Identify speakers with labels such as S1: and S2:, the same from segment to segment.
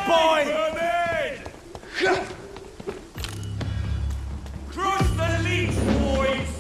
S1: boy!
S2: Cross the leash, boys!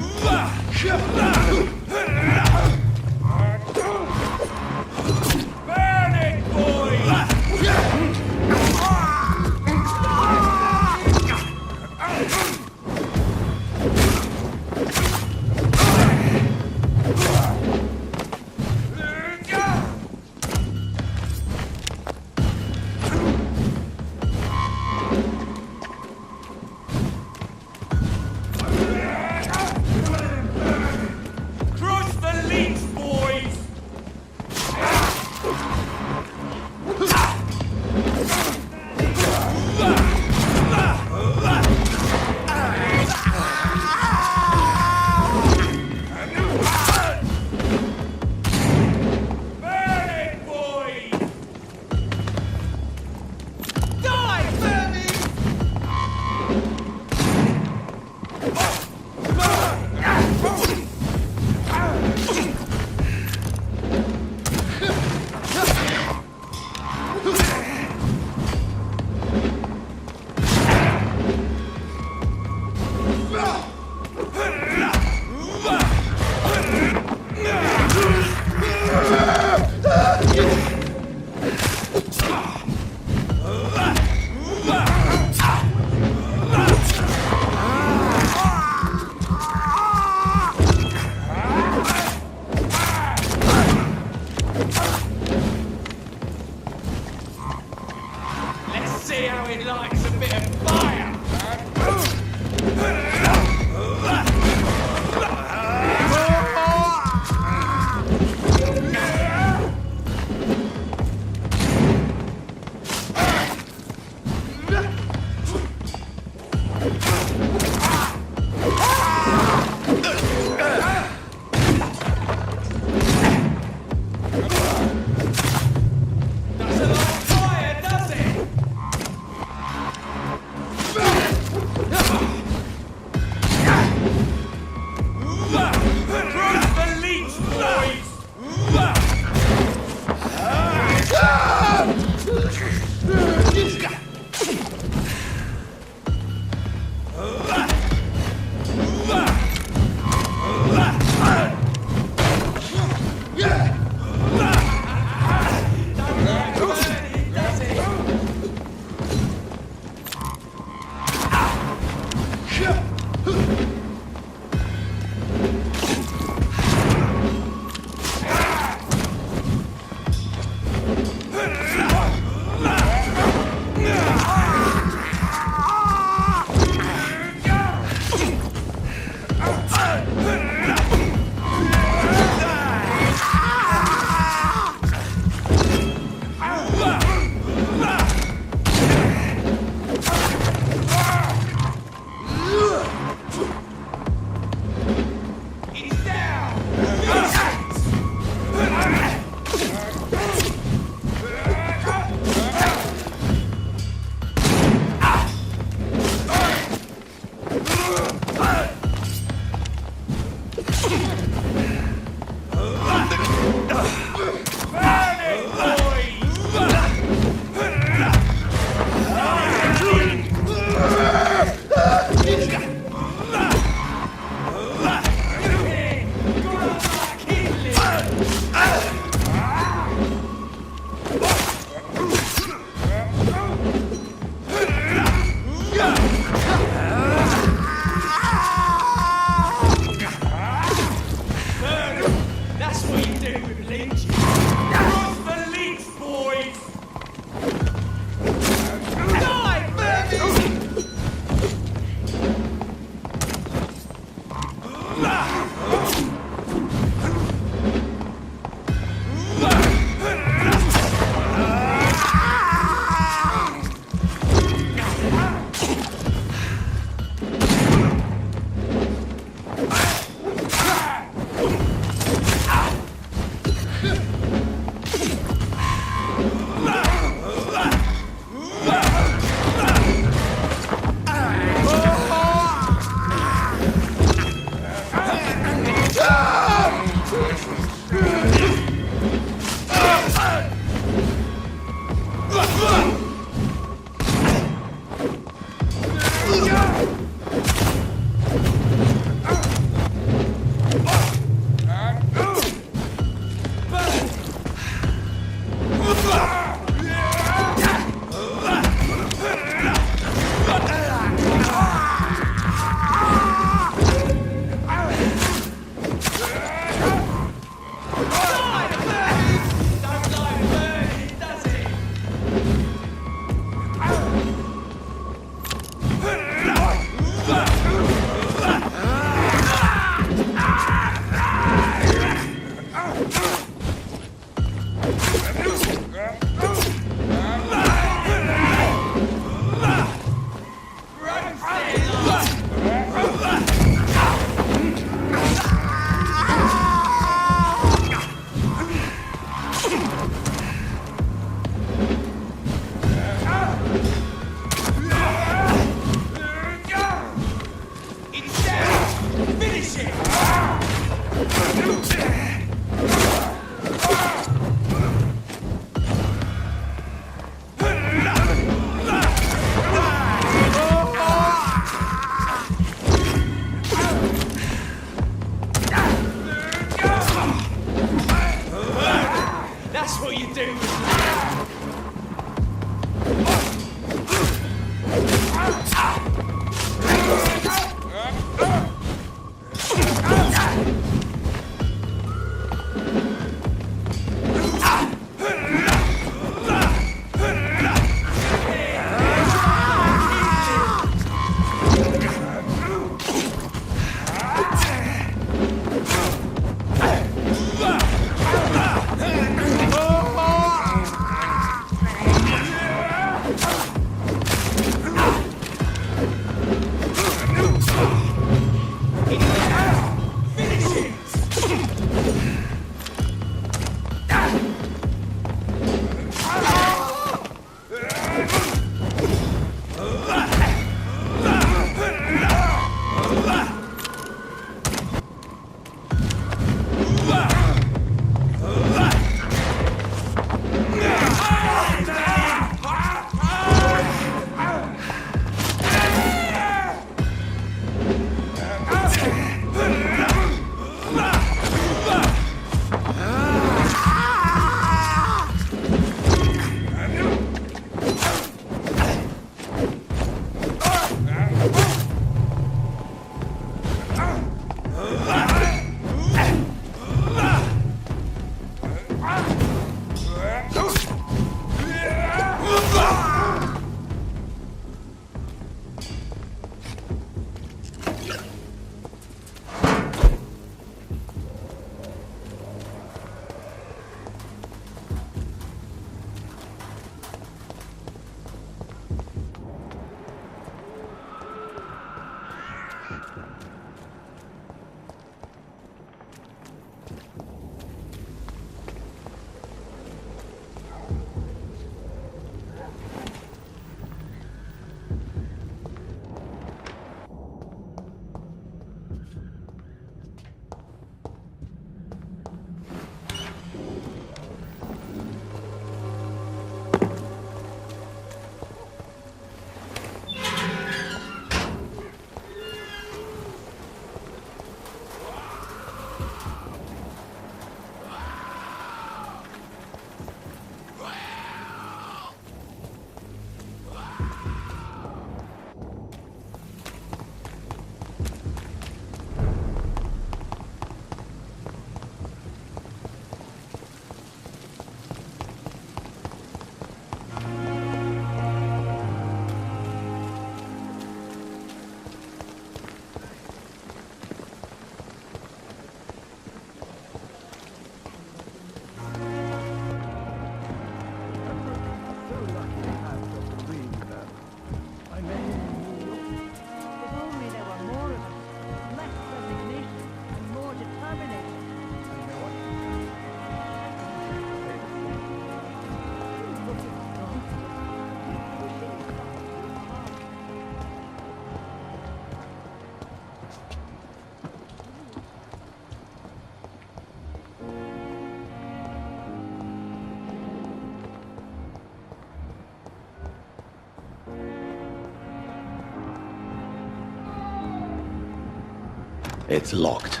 S1: It's locked.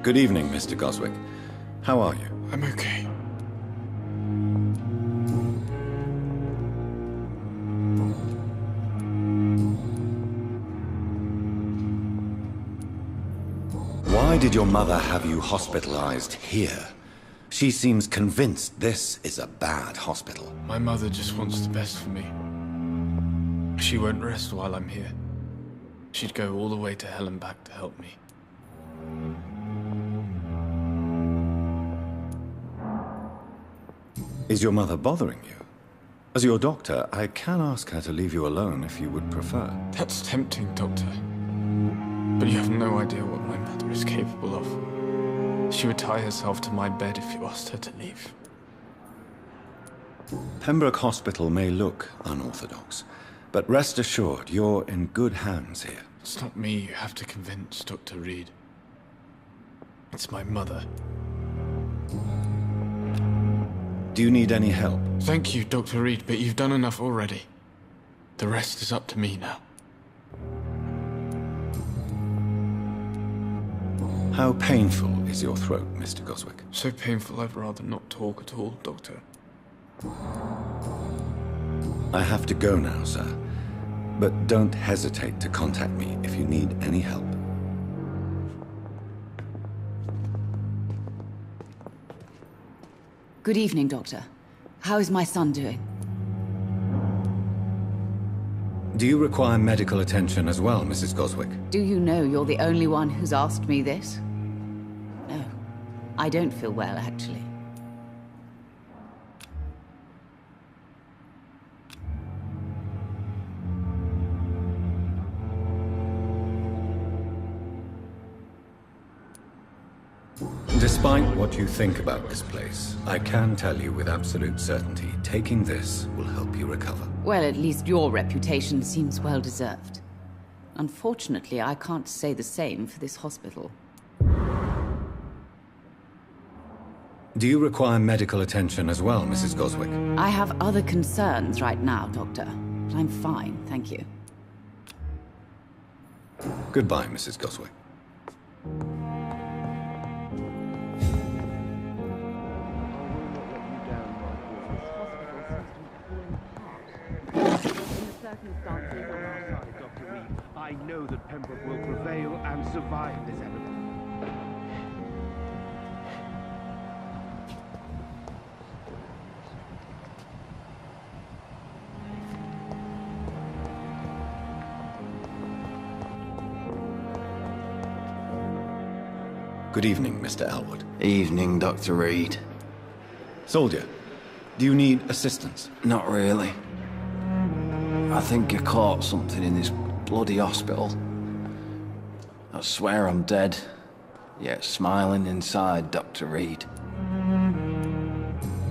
S1: Good evening, Mr. Goswick. How are you?
S3: I'm okay.
S1: Why did your mother have you hospitalized here? She seems convinced this is a bad hospital.
S3: My mother just wants the best for me. She won't rest while I'm here. She'd go all the way to hell and back to help me.
S1: Is your mother bothering you? As your doctor, I can ask her to leave you alone if you would prefer.
S3: That's tempting, Doctor. But you have no idea what my mother is capable of. She would tie herself to my bed if you asked her to leave.
S1: Pembroke Hospital may look unorthodox, but rest assured, you're in good hands here.
S3: It's not me you have to convince, Dr. Reid. It's my mother.
S1: Do you need any help?
S3: Thank you, Dr. Reid, but you've done enough already. The rest is up to me now.
S1: How painful is your throat, Mr. Goswick?
S3: So painful I'd rather not talk at all, Doctor.
S1: I have to go now, sir. But don't hesitate to contact me if you need any help.
S4: Good evening, Doctor. How is my son doing?
S1: Do you require medical attention as well, Mrs. Goswick?
S4: Do you know you're the only one who's asked me this? No, I don't feel well, actually.
S1: Despite what you think about this place, I can tell you with absolute certainty, taking this will help you recover.
S4: Well, at least your reputation seems well deserved. Unfortunately, I can't say the same for this hospital.
S1: Do you require medical attention as well, Mrs. Goswick?
S4: I have other concerns right now, Doctor. But I'm fine, thank you.
S1: Goodbye, Mrs. Goswick.
S5: Dr. Reid, I know that Pembroke will prevail and survive this epidemic.
S1: Good evening, Mr. Elwood.
S6: Evening, Dr. Reid.
S1: Soldier, do you need assistance?
S6: Not really. I think I caught something in this bloody hospital. I swear I'm dead, yet smiling inside, Dr. Reid.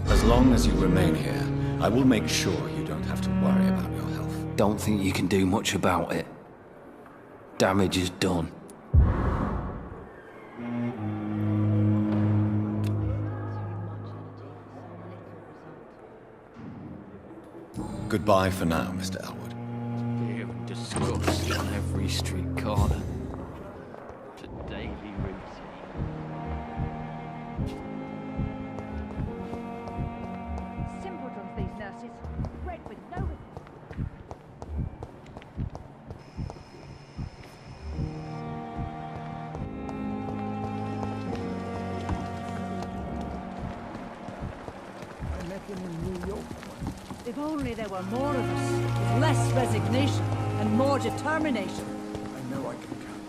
S1: As long as you remain here, I will make sure you don't have to worry about your health.
S6: Don't think you can do much about it. Damage is done.
S1: Goodbye for now, Mr. Elwood.
S6: Fear and disgust on every street corner. It's a daily routine.
S7: Simpletons, these nurses. Bred with no...
S5: I met them in New York.
S7: If only there were more of us, with less resignation and more determination.
S5: I know I can count.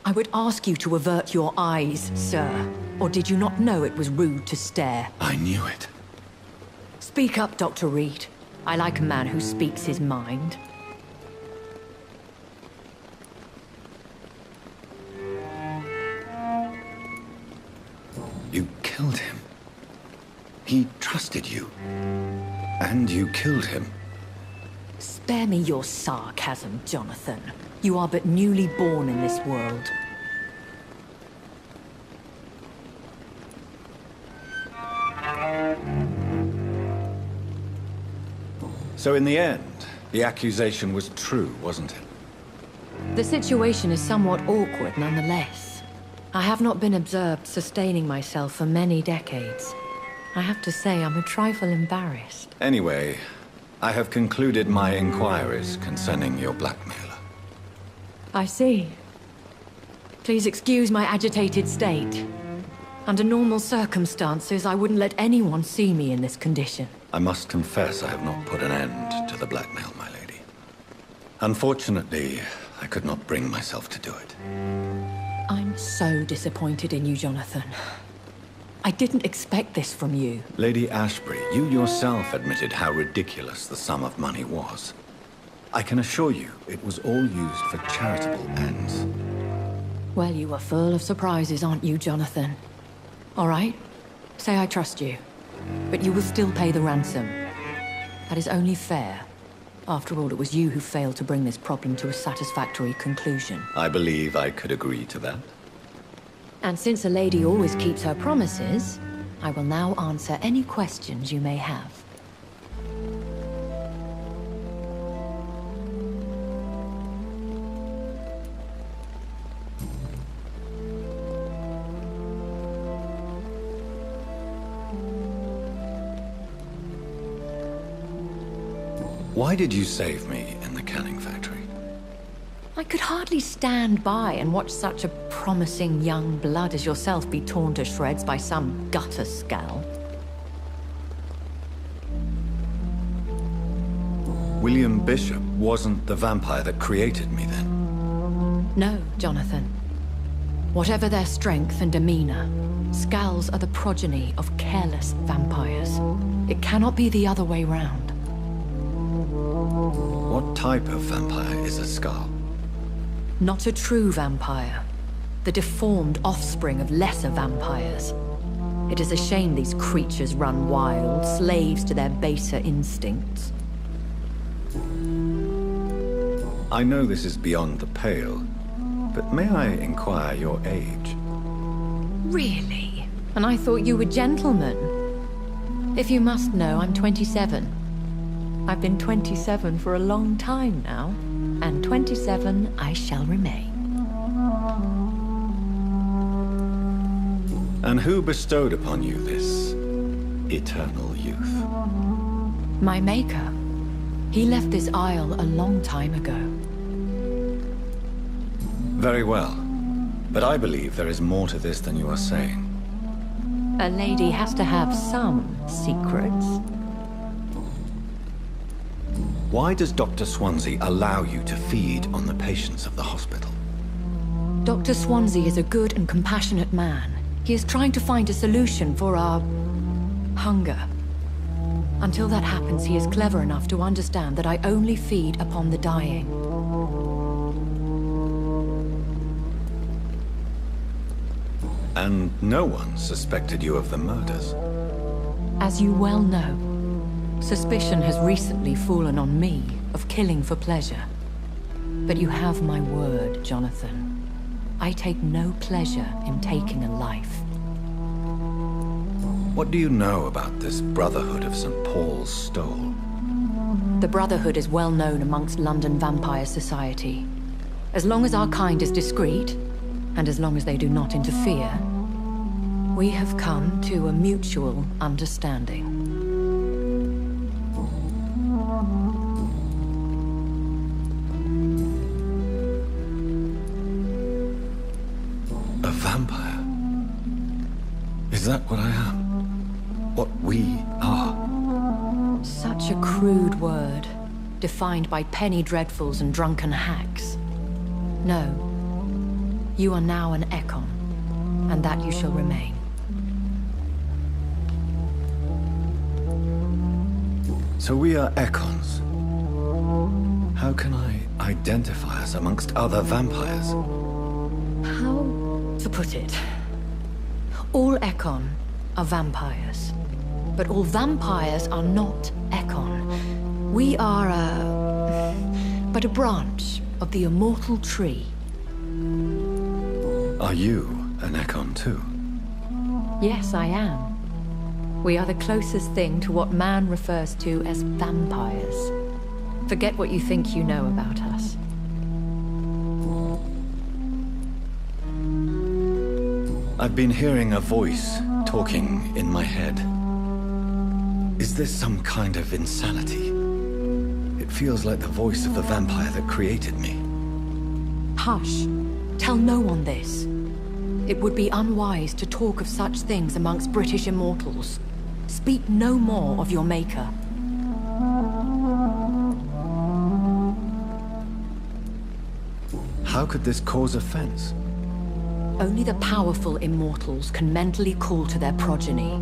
S8: I would ask you to avert your eyes, sir. Or did you not know it was rude to stare?
S1: I knew it.
S8: Speak up, Dr. Reid. I like a man who speaks his mind.
S1: You killed him. He trusted you. And you killed him.
S8: Spare me your sarcasm, Jonathan. You are but newly born in this world.
S1: So in the end, the accusation was true, wasn't it?
S8: The situation is somewhat awkward nonetheless. I have not been observed sustaining myself for many decades. I have to say I'm a trifle embarrassed.
S1: Anyway, I have concluded my inquiries concerning your blackmailer.
S8: I see. Please excuse my agitated state. Under normal circumstances, I wouldn't let anyone see me in this condition.
S1: I must confess I have not put an end to the blackmail, my lady. Unfortunately, I could not bring myself to do it.
S8: I'm so disappointed in you, Jonathan. I didn't expect this from you.
S1: Lady Ashbury, you yourself admitted how ridiculous the sum of money was. I can assure you, it was all used for charitable ends.
S8: Well, you are full of surprises, aren't you, Jonathan? All right, say I trust you, but you will still pay the ransom. That is only fair. After all, it was you who failed to bring this problem to a satisfactory conclusion.
S1: I believe I could agree to that.
S8: And since a lady always keeps her promises, I will now answer any questions you may have.
S1: Why did you save me in the canning factory?
S8: I could hardly stand by and watch such a promising young blood as yourself be torn to shreds by some gutter scowl.
S1: William Bishop wasn't the vampire that created me then?
S8: No, Jonathan. Whatever their strength and demeanor, scowls are the progeny of careless vampires. It cannot be the other way round.
S1: What type of vampire is a skull?
S8: Not a true vampire. The deformed offspring of lesser vampires. It is a shame these creatures run wild, slaves to their baser instincts.
S1: I know this is beyond the pale, but may I inquire your age?
S8: Really? And I thought you were gentlemen. If you must know, I'm 27. I've been 27 for a long time now, and 27 I shall remain.
S1: And who bestowed upon you this eternal youth?
S8: My maker. He left this isle a long time ago.
S1: Very well, but I believe there is more to this than you are saying.
S8: A lady has to have some secrets.
S1: Why does Dr. Swansea allow you to feed on the patients of the hospital?
S8: Dr. Swansea is a good and compassionate man. He is trying to find a solution for our hunger. Until that happens, he is clever enough to understand that I only feed upon the dying.
S1: And no one suspected you of the murders?
S8: As you well know, suspicion has recently fallen on me of killing for pleasure. But you have my word, Jonathan. I take no pleasure in taking a life.
S1: What do you know about this Brotherhood of St. Paul's Stole?
S8: The Brotherhood is well known amongst London vampire society. As long as our kind is discreet, and as long as they do not interfere, we have come to a mutual understanding.
S1: A vampire? Is that what I am? What we are?
S8: Such a crude word, defined by penny dreadfuls and drunken hacks. No. You are now an Ekon, and that you shall remain.
S1: So we are Ekons. How can I identify us amongst other vampires?
S8: How to put it? All Ekon are vampires. But all vampires are not Ekon. We are but a branch of the immortal tree.
S1: Are you an Ekon too?
S8: Yes, I am. We are the closest thing to what man refers to as vampires. Forget what you think you know about us.
S1: I've been hearing a voice talking in my head. Is this some kind of insanity? It feels like the voice of the vampire that created me.
S8: Hush. Tell no one this. It would be unwise to talk of such things amongst British immortals. Speak no more of your maker.
S1: How could this cause offense?
S8: Only the powerful immortals can mentally call to their progeny.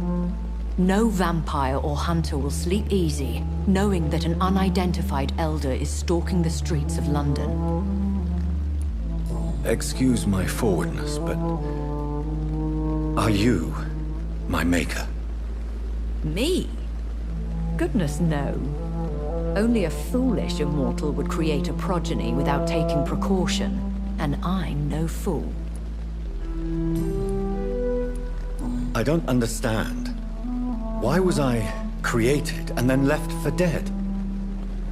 S8: No vampire or hunter will sleep easy, knowing that an unidentified elder is stalking the streets of London.
S1: Excuse my forwardness, but... are you my maker?
S8: Me? Goodness, no. Only a foolish immortal would create a progeny without taking precaution, and I'm no fool.
S1: I don't understand. Why was I created and then left for dead?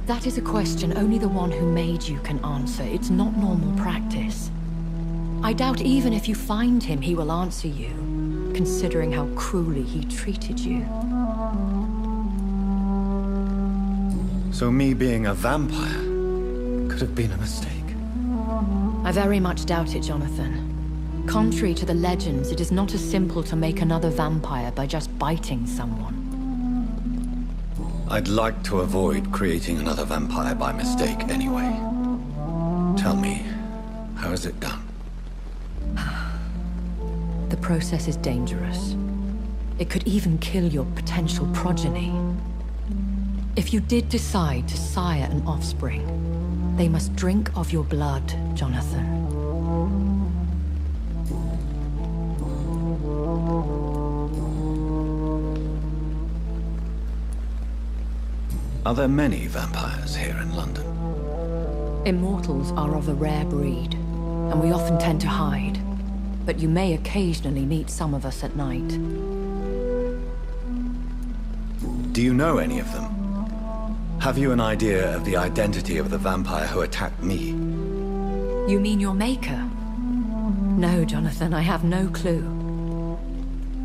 S8: That is a question only the one who made you can answer. It's not normal practice. I doubt even if you find him, he will answer you, considering how cruelly he treated you.
S1: So me being a vampire could have been a mistake.
S8: I very much doubt it, Jonathan. Contrary to the legends, it is not as simple to make another vampire by just biting someone.
S1: I'd like to avoid creating another vampire by mistake anyway. Tell me, how is it done?
S8: The process is dangerous. It could even kill your potential progeny. If you did decide to sire an offspring, they must drink of your blood, Jonathan.
S1: Are there many vampires here in London?
S8: Immortals are of a rare breed, and we often tend to hide. But you may occasionally meet some of us at night.
S1: Do you know any of them? Have you an idea of the identity of the vampire who attacked me?
S8: You mean your maker? No, Jonathan, I have no clue.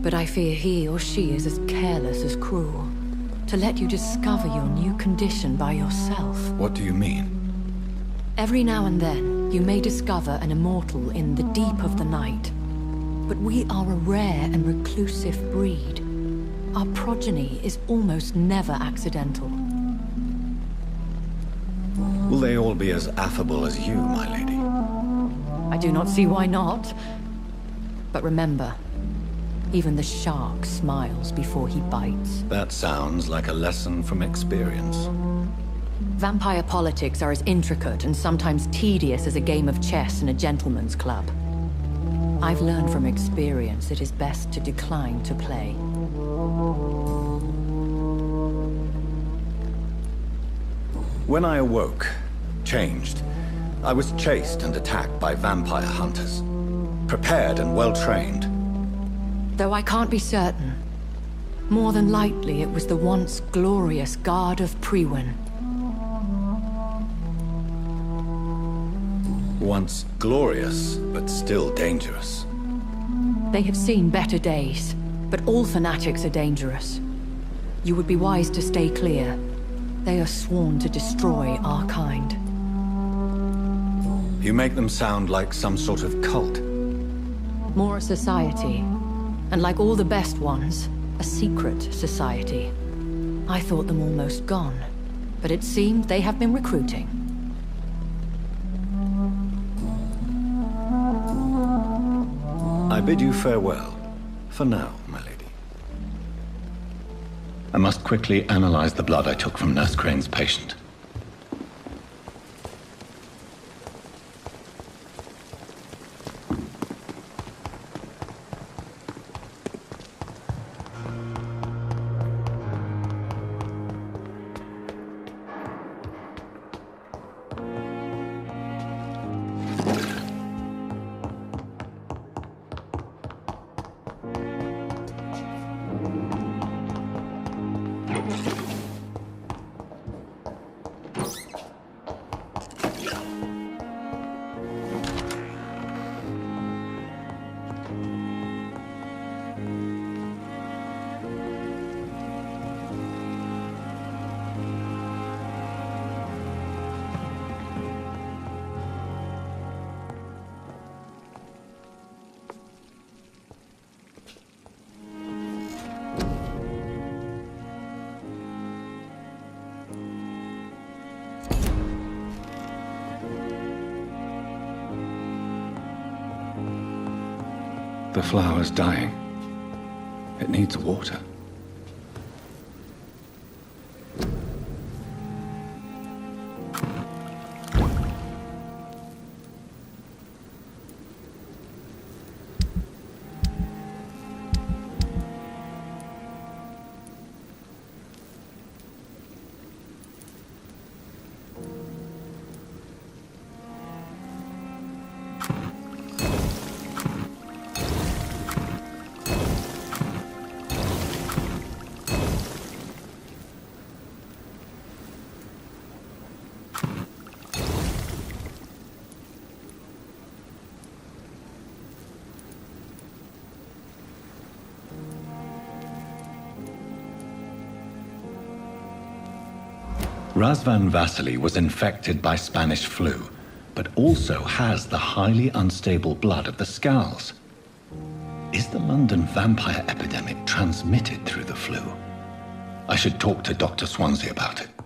S8: But I fear he or she is as careless as cruel. To let you discover your new condition by yourself.
S1: What do you mean?
S8: Every now and then, you may discover an immortal in the deep of the night. But we are a rare and reclusive breed. Our progeny is almost never accidental.
S1: Will they all be as affable as you, my lady?
S8: I do not see why not. But remember, even the shark smiles before he bites.
S1: That sounds like a lesson from experience.
S8: Vampire politics are as intricate and sometimes tedious as a game of chess in a gentleman's club. I've learned from experience it is best to decline to play.
S1: When I awoke, changed, I was chased and attacked by vampire hunters. Prepared and well-trained.
S8: Though I can't be certain. More than likely, it was the once glorious Guard of Priwen.
S1: Once glorious, but still dangerous.
S8: They have seen better days, but all fanatics are dangerous. You would be wise to stay clear. They are sworn to destroy our kind.
S1: You make them sound like some sort of cult.
S8: More a society. And like all the best ones, a secret society. I thought them almost gone, but it seemed they have been recruiting.
S1: I bid you farewell, for now, my lady. I must quickly analyze the blood I took from Nurse Crane's patient. The flower's dying. It needs water. Razvan Vasily was infected by Spanish flu, but also has the highly unstable blood of the Scows. Is the London vampire epidemic transmitted through the flu? I should talk to Dr. Swansea about it.